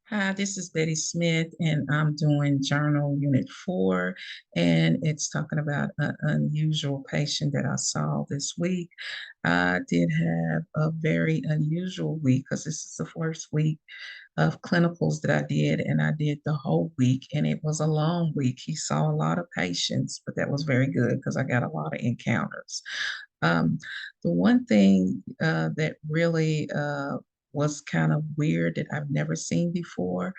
Hi, this is Betty Smith, and I'm doing Journal Unit 4, and it's talking about an unusual patient that I saw this week. I did have a very unusual week because this is the first week of clinicals that I did, and I did the whole week, and it was a long week. He saw a lot of patients, but that was very good because I got a lot of encounters. Um, the one thing that really was kind of weird that I've never seen before,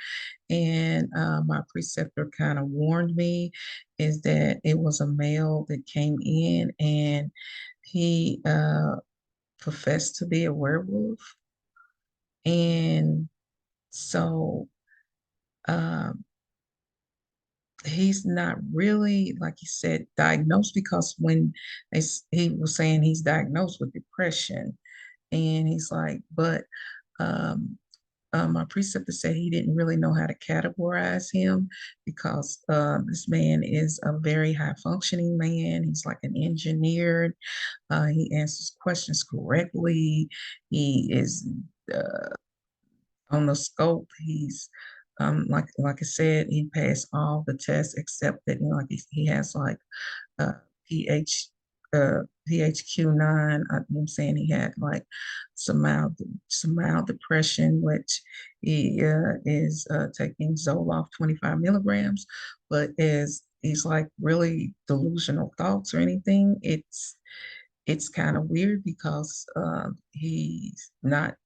and my preceptor kind of warned me, is that it was a male that came in and he professed to be a werewolf. And so um, he's not really, like he said, diagnosed because when he was saying he's diagnosed with depression, and he's like, but um, my preceptor said he didn't really know how to categorize him because this man is a very high functioning man. He's like an engineer. He answers questions correctly. He is uh, on the scope. He's like I said, he passed all the tests except that like he has like uh, PH PHQ-9. I'm saying he had like some mild depression, which he is taking Zoloft 25 milligrams. But as he's like really delusional thoughts or anything, it's kind of weird because he's not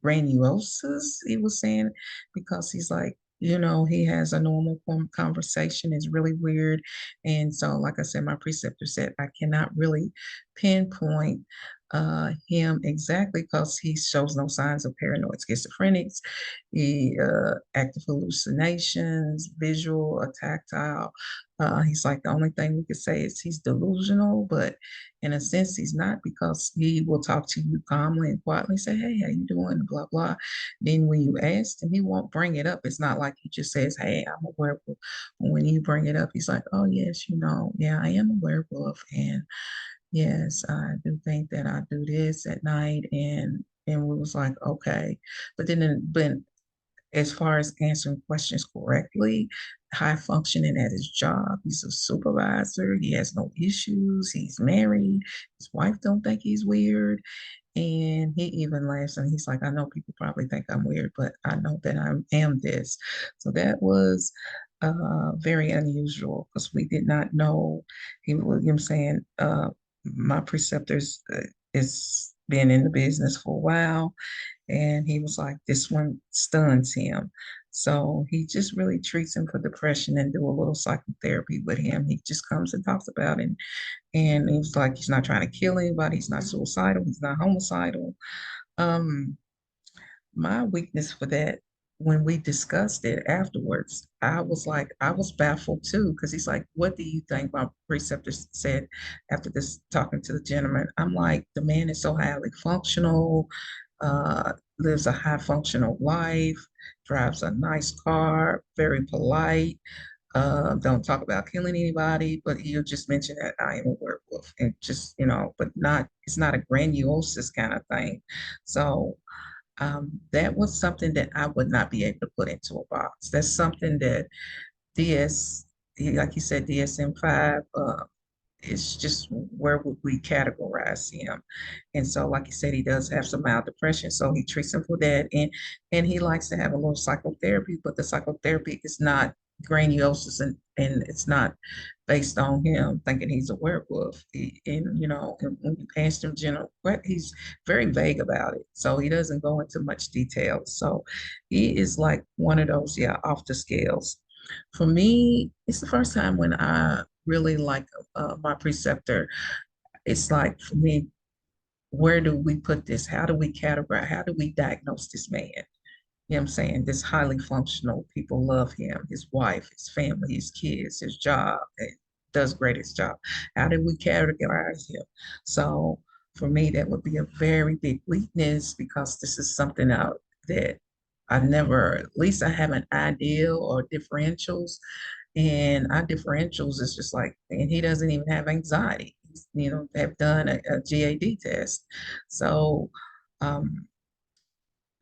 granulosis, he was saying, because he's like, he has a normal conversation is really weird. And so, like I said, my preceptor said I cannot really pinpoint him exactly because he shows no signs of paranoid schizophrenics. He active hallucinations, visual, or tactile. He's like the only thing we could say is he's delusional, but in a sense, he's not because he will talk to you calmly and quietly, say, "Hey, how you doing?" Blah blah. Then when you ask him, he won't bring it up. It's not like he just says, "Hey, I'm a werewolf." When you bring it up, he's like, "Oh yes, yeah, I am a werewolf, and yes, I do think that I do this at night." And we was like, okay, but as far as answering questions correctly, high functioning at his job. He's a supervisor. He has no issues. He's married. His wife don't think he's weird. And he even laughs and he's like, I know people probably think I'm weird, but I know that I am this. So that was very unusual because we did not know he was, saying, my preceptors is been in the business for a while, and he was like, this one stuns him. So he just really treats him for depression and do a little psychotherapy with him. He just comes and talks about it. And he was like, he's not trying to kill anybody. He's not suicidal. He's not homicidal. Um, my weakness for that, when we discussed it afterwards, I was like, I was baffled too, because he's like, what do you think? My preceptor said after this, talking to the gentleman, I'm like, the man is so highly functional, lives a high functional life, drives a nice car, very polite, don't talk about killing anybody, but he'll just mention that I am a werewolf and just, but it's not a grandiose kind of thing. So that was something that I would not be able to put into a box. That's something that DS, like you said, DSM-5, it's just where would we categorize him? And so, like you said, he does have some mild depression, so he treats him for that, and he likes to have a little psychotherapy, but the psychotherapy is not grandiose and it's not based on him thinking he's a werewolf. And when you ask him general, what he's very vague about it, so he doesn't go into much detail. So he is like one of those, yeah, off the scales. For me, it's the first time when I really like my preceptor. It's like for me, where do we put this? How do we categorize? How do we diagnose this man? You know what I'm saying? This highly functional, people love him, his wife, his family, his kids, his job, does great at his job. How do we categorize him? So for me, that would be a very big weakness because this is something out that I never, at least I have an ideal or differentials. And our differentials is just like, and he doesn't even have anxiety. Have done a GAD test. So um,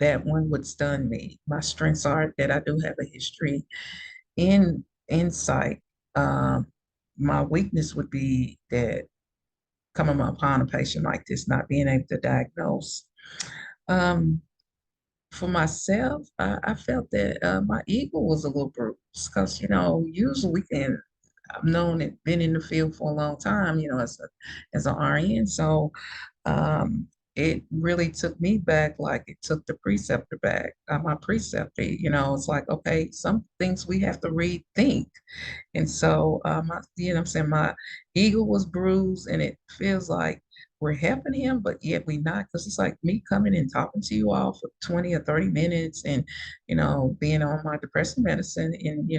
that one would stun me. My strengths are that I do have a history in insight. Um, my weakness would be that coming upon a patient like this, not being able to diagnose. Um, for myself, I felt that my ego was a little bruised because, usually we can, I've known it, been in the field for a long time, as an RN. So um, it really took me back, like it took the preceptor back, my preceptor, it's like, okay, some things we have to rethink. And so, what I'm saying, my ego was bruised, and it feels like we're helping him, but yet we not, because it's like me coming and talking to you all for 20 or 30 minutes and, being on my depressing medicine and,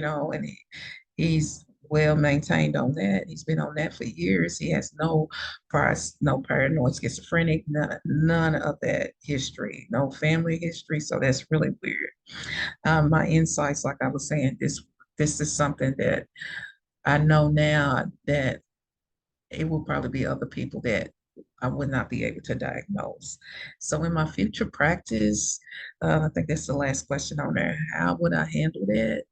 he's well maintained on that. He's been on that for years. He has no paranoid schizophrenic, none of that history, no family history. So that's really weird. My insights, like I was saying, this is something that I know now that it will probably be other people that I would not be able to diagnose. So in my future practice, I think that's the last question on there. How would I handle that?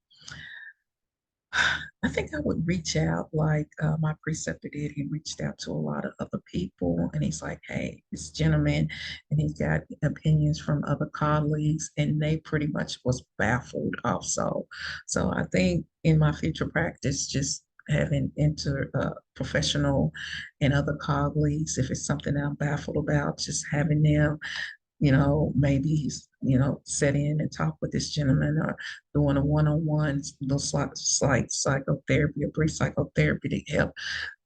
I think I would reach out like my preceptor did. He reached out to a lot of other people and he's like, hey, this gentleman, and he's got opinions from other colleagues, and they pretty much was baffled also. So I think in my future practice, just having inter professional and other colleagues, if it's something I'm baffled about, just having them maybe he's, sit in and talk with this gentleman or doing a one-on-one little slight psychotherapy, a brief psychotherapy to help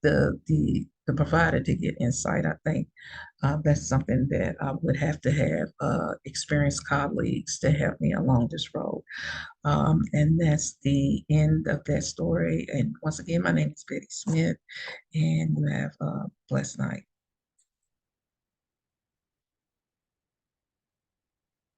the provider to get insight. I think that's something that I would have to have experienced colleagues to help me along this road. And that's the end of that story. And once again, my name is Betty Smith, and you have a blessed night.